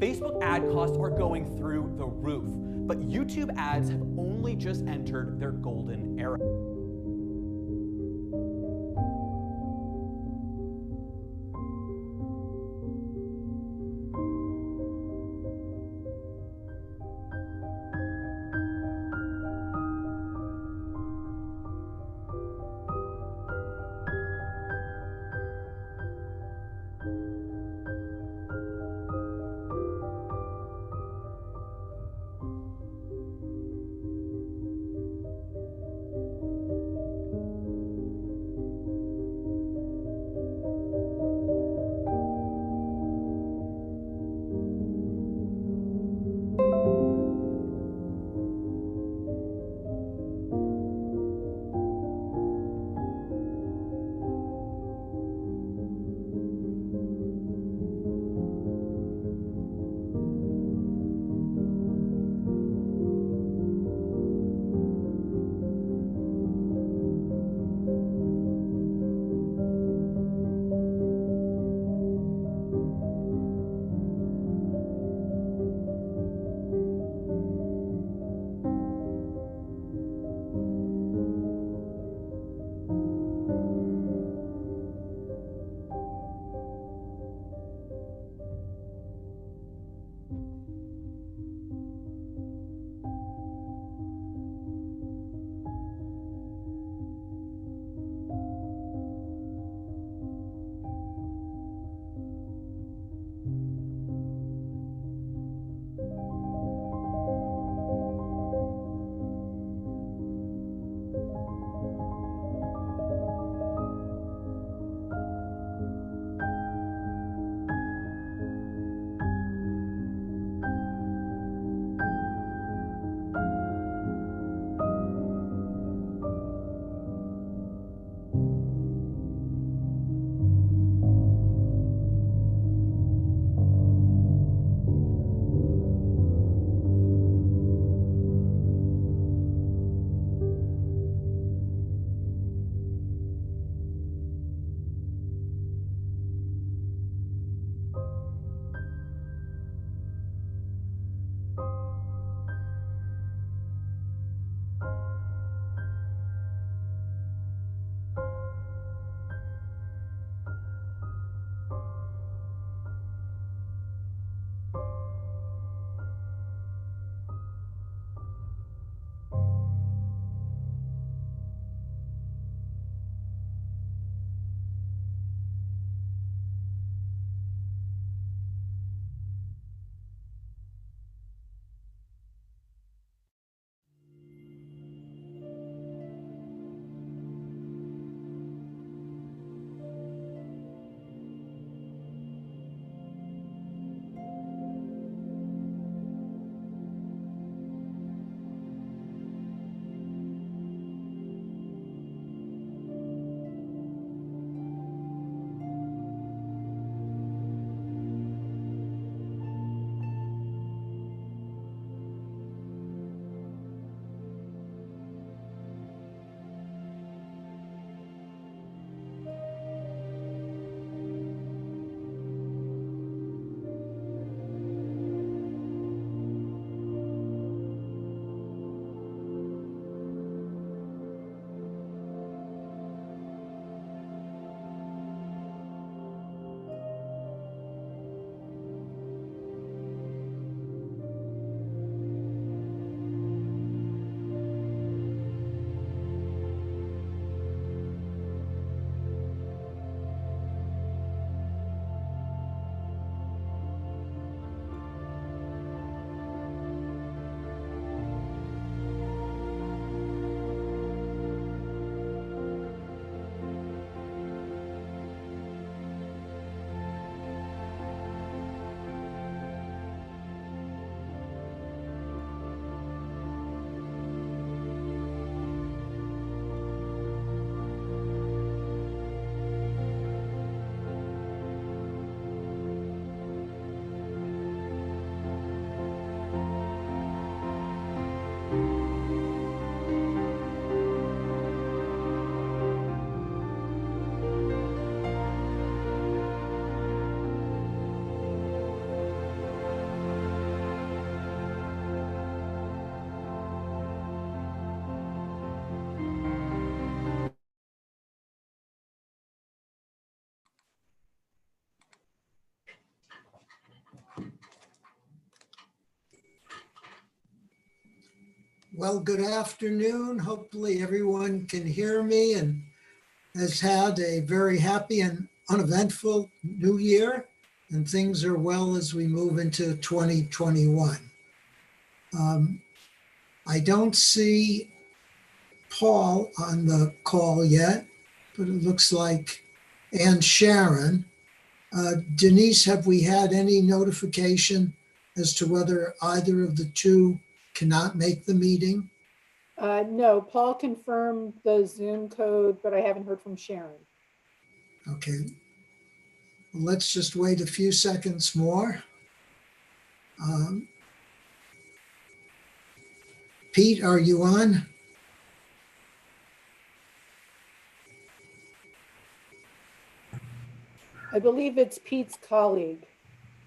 Facebook ad costs are going through the roof, but YouTube ads have only just entered their golden era. Well, good afternoon. Hopefully everyone can hear me and has had a very happy and uneventful new year, and things are well as we move into 2021. I don't see Paul on the call yet, but it looks like, and Sharon. Denise, have we had any notification as to whether either of the two cannot make the meeting? No, Paul confirmed the Zoom code, but I haven't heard from Sharon. Okay. Well, let's just wait a few seconds more. Pete, are you on? I believe it's Pete's colleague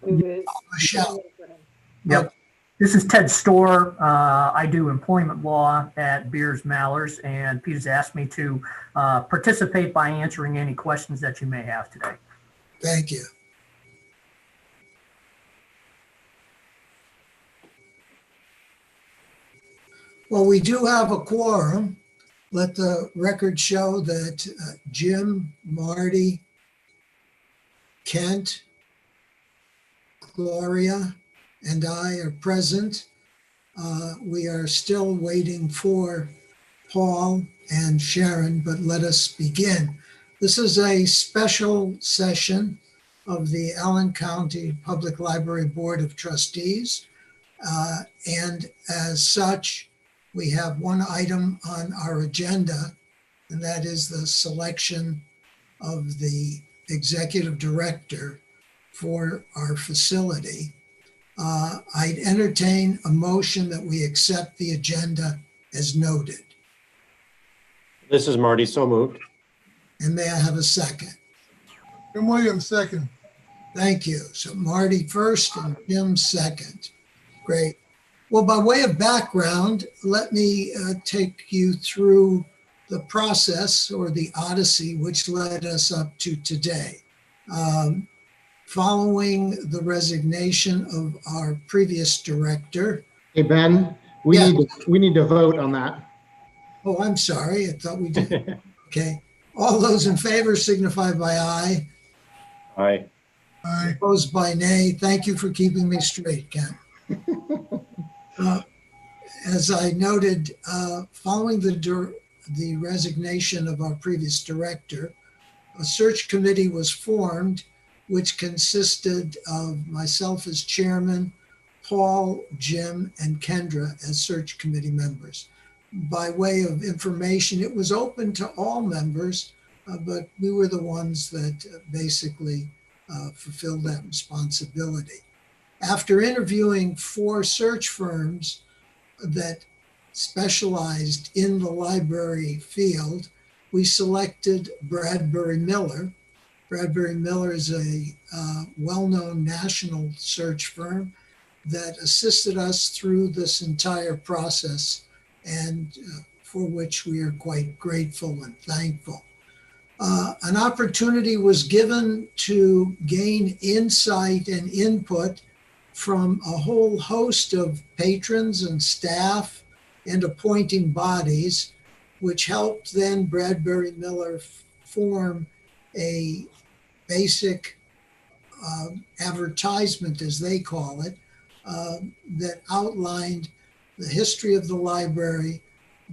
who is Michelle. for him. Yep. This is Ted Storr. I do employment law at Beers Mallers, and Pete has asked me to participate by answering any questions that you may have today. Thank you. Well, we do have a quorum. Let the record show that Jim, Marty, Kent, Gloria, and I are present. We are still waiting for Paul and Sharon, but let us begin. This is a special session of the Allen County Public Library Board of Trustees. And as such, we have one item on our agenda, and that is the selection of the executive director for our facility. I'd entertain a motion that we accept the agenda as noted. This is Marty, so moved. And may I have a second? Jim Williams, second. Thank you. So Marty first and Jim second. Great. Well, by way of background, let me take you through the process or the odyssey which led us up to today. Following the resignation of our previous director. Hey, Ben, we need to vote on that. Oh, I'm sorry. I thought we did. Okay. All those in favor signify by aye. Aye. Aye. Opposed by nay. Thank you for keeping me straight, Ken. As I noted, following the resignation of our previous director, a search committee was formed, which consisted of myself as chairman, Paul, Jim, and Kendra as search committee members. By way of information, it was open to all members, but we were the ones that basically fulfilled that responsibility. After interviewing 4 search firms that specialized in the library field, we selected Bradbury Miller. Bradbury Miller is a well-known national search firm that assisted us through this entire process, and for which we are quite grateful and thankful. An opportunity was given to gain insight and input from a whole host of patrons and staff and appointing bodies, which helped then Bradbury Miller form a basic advertisement, as they call it, that outlined the history of the library,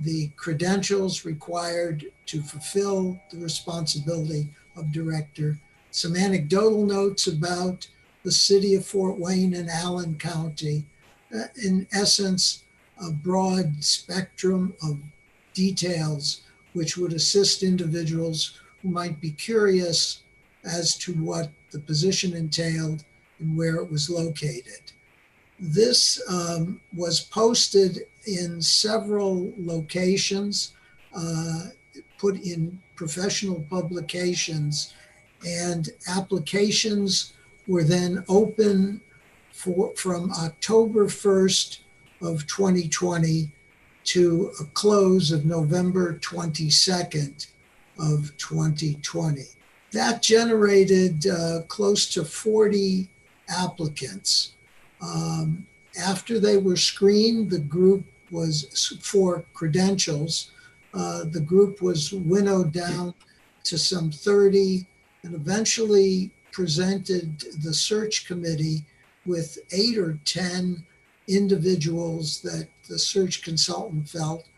the credentials required to fulfill the responsibility of director, some anecdotal notes about the city of Fort Wayne and Allen County. In essence, a broad spectrum of details which would assist individuals who might be curious as to what the position entailed and where it was located. This was posted in several locations, put in professional publications, and applications were then open from October 1st of 2020 to a close of November 22nd of 2020. That generated close to 40 applicants. After they were screened, the group was for credentials. The group was winnowed down to some 30 and eventually presented the search committee with 8 or 10 individuals that the search consultant felt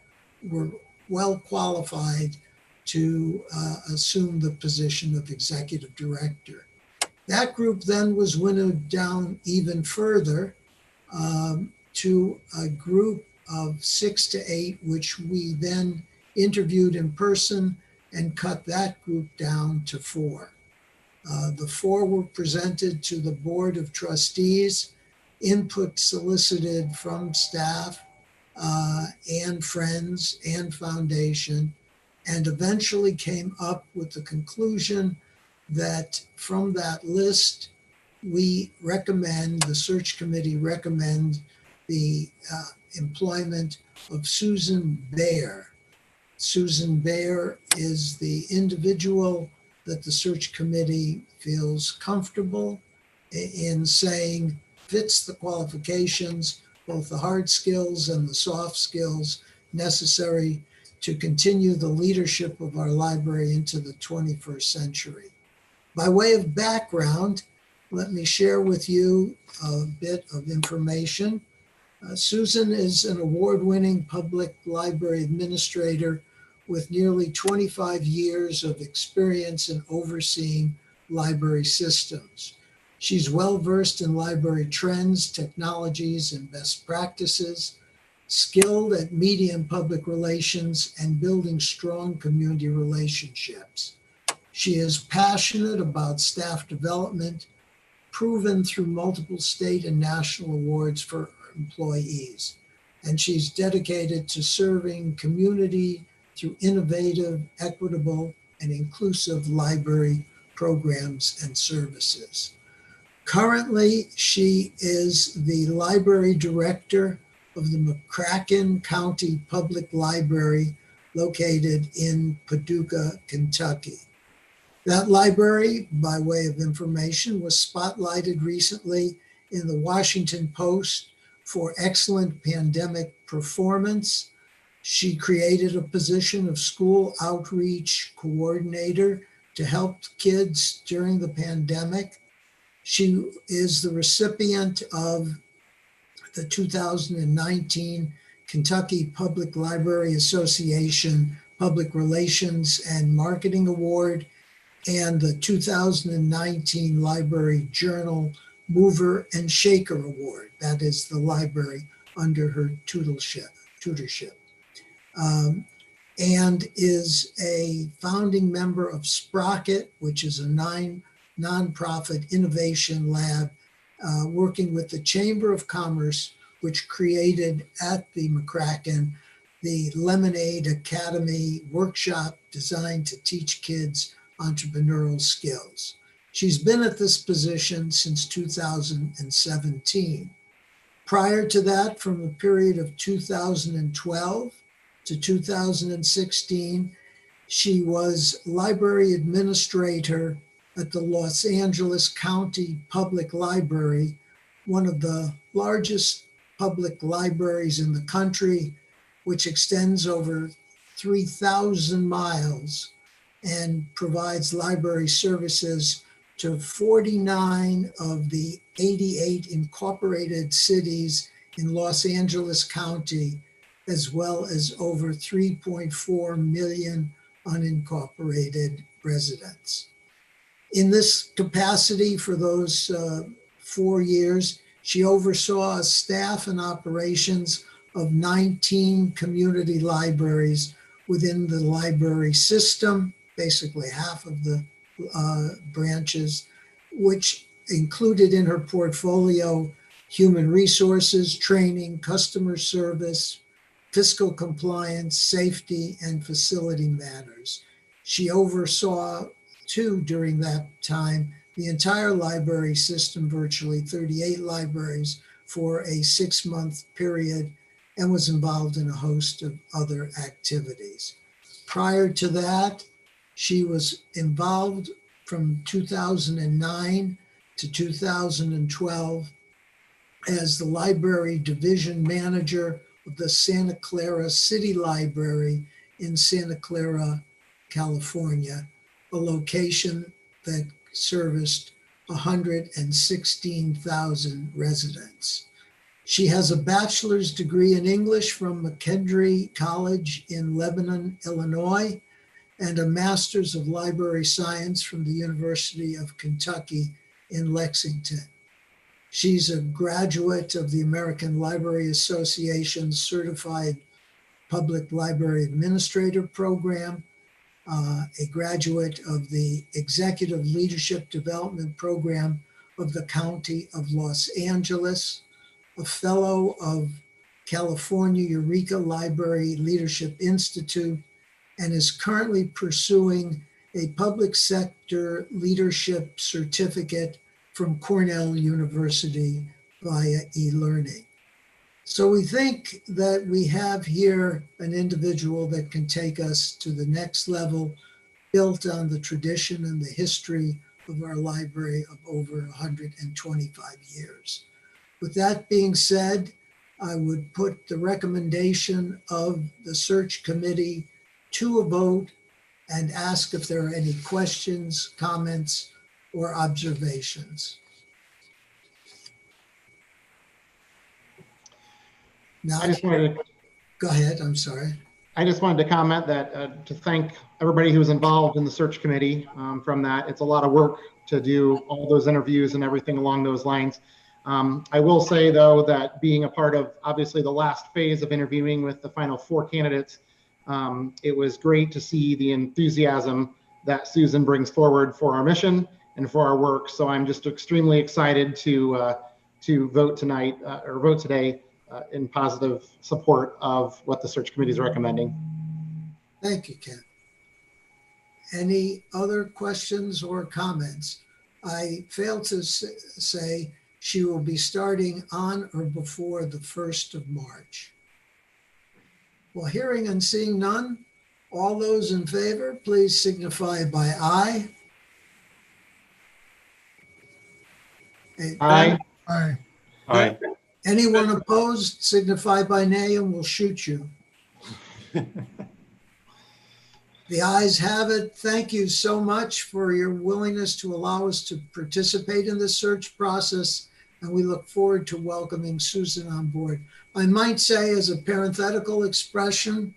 were well qualified to assume the position of executive director. That group then was winnowed down even further to a group of 6 to 8, which we then interviewed in person and cut that group down to 4. The 4 were presented to the Board of Trustees, input solicited from staff and friends and foundation, and eventually came up with the conclusion that from that list, we recommend, the search committee recommend the employment of Susan Baer. Susan Baer is the individual that the search committee feels comfortable in saying fits the qualifications, both the hard skills and the soft skills necessary to continue the leadership of our library into the 21st century. By way of background, let me share with you a bit of information. Susan is an award-winning public library administrator with nearly 25 years of experience in overseeing library systems. She's well-versed in library trends, technologies, and best practices, skilled at media and public relations, and building strong community relationships. She is passionate about staff development, proven through multiple state and national awards for employees. And she's dedicated to serving community through innovative, equitable, and inclusive library programs and services. Currently, she is the library director of the McCracken County Public Library located in Paducah, Kentucky. That library, by way of information, was spotlighted recently in the Washington Post for excellent pandemic performance. She created a position of school outreach coordinator to help kids during the pandemic. She is the recipient of the 2019 Kentucky Public Library Association Public Relations and Marketing Award and the 2019 Library Journal Mover and Shaker Award. That is the library under her tutorship. And is a founding member of Sprocket, which is a nonprofit innovation lab working with the Chamber of Commerce, which created at the McCracken the Lemonade Academy workshop designed to teach kids entrepreneurial skills. She's been at this position since 2017. Prior to that, from the period of 2012 to 2016, she was library administrator at the Los Angeles County Public Library, one of the largest public libraries in the country, which extends over 3,000 miles and provides library services to 49 of the 88 incorporated cities in Los Angeles County, as well as over 3.4 million unincorporated residents. In this capacity for those 4 years, she oversaw staff and operations of 19 community libraries within the library system, basically half of the branches, which included in her portfolio human resources, training, customer service, fiscal compliance, safety, and facility matters. She oversaw, too, during that time, the entire library system, virtually 38 libraries for a 6-month period, and was involved in a host of other activities. Prior to that, she was involved from 2009 to 2012 as the library division manager of the Santa Clara City Library in Santa Clara, California, a location that serviced 116,000 residents. She has a bachelor's degree in English from McKendree College in Lebanon, Illinois, and a master's of library science from the University of Kentucky in Lexington. She's a graduate of the American Library Association's Certified Public Library Administrator Program, a graduate of the Executive Leadership Development Program of the County of Los Angeles, a fellow of California Eureka Library Leadership Institute, and is currently pursuing a public sector leadership certificate from Cornell University via e-learning. So we think that we have here an individual that can take us to the next level, built on the tradition and the history of our library of over 125 years. With that being said, I would put the recommendation of the search committee to a vote and ask if there are any questions, comments, or observations. Now, I just wanted to, go ahead, I'm sorry. I just wanted to comment that to thank everybody who was involved in the search committee from that. It's a lot of work to do all those interviews and everything along those lines. I will say, though, that being a part of obviously the last phase of interviewing with the final 4 candidates, it was great to see the enthusiasm that Susan brings forward for our mission and for our work. So I'm just extremely excited to vote tonight or vote today in positive support of what the search committee is recommending. Thank you, Ken. Any other questions or comments? I failed to say she will be starting on or before the 1st of March. Well, hearing and seeing none, all those in favor, please signify by aye. Aye. Aye. Aye. Anyone opposed, signify by nay and we'll shoot you. The ayes have it. Thank you so much for your willingness to allow us to participate in the search process, and we look forward to welcoming Susan on board. I might say, as a parenthetical expression,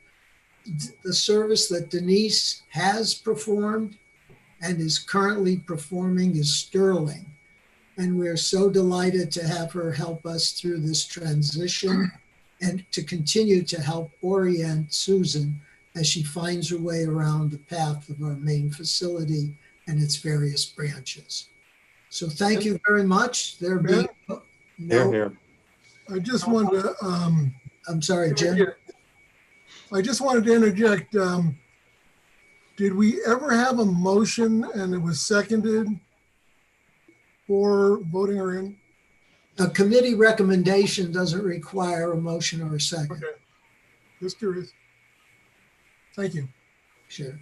the service that Denise has performed and is currently performing is sterling. And we're so delighted to have her help us through this transition and to continue to help orient Susan as she finds her way around the path of our main facility and its various branches. So thank you very much. There being Here, here. I just wanted to, I'm sorry, Jim. I just wanted to interject. Did we ever have a motion and it was seconded for voting her in? A committee recommendation doesn't require a motion or a second. Okay, just curious. Thank you. Sure.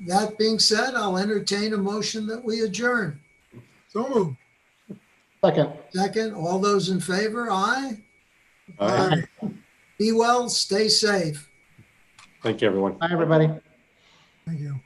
That being said, I'll entertain a motion that we adjourn. So moved. Second. Second, all those in favor, aye. Aye. Be well, stay safe. Thank you, everyone. Bye, everybody. Thank you.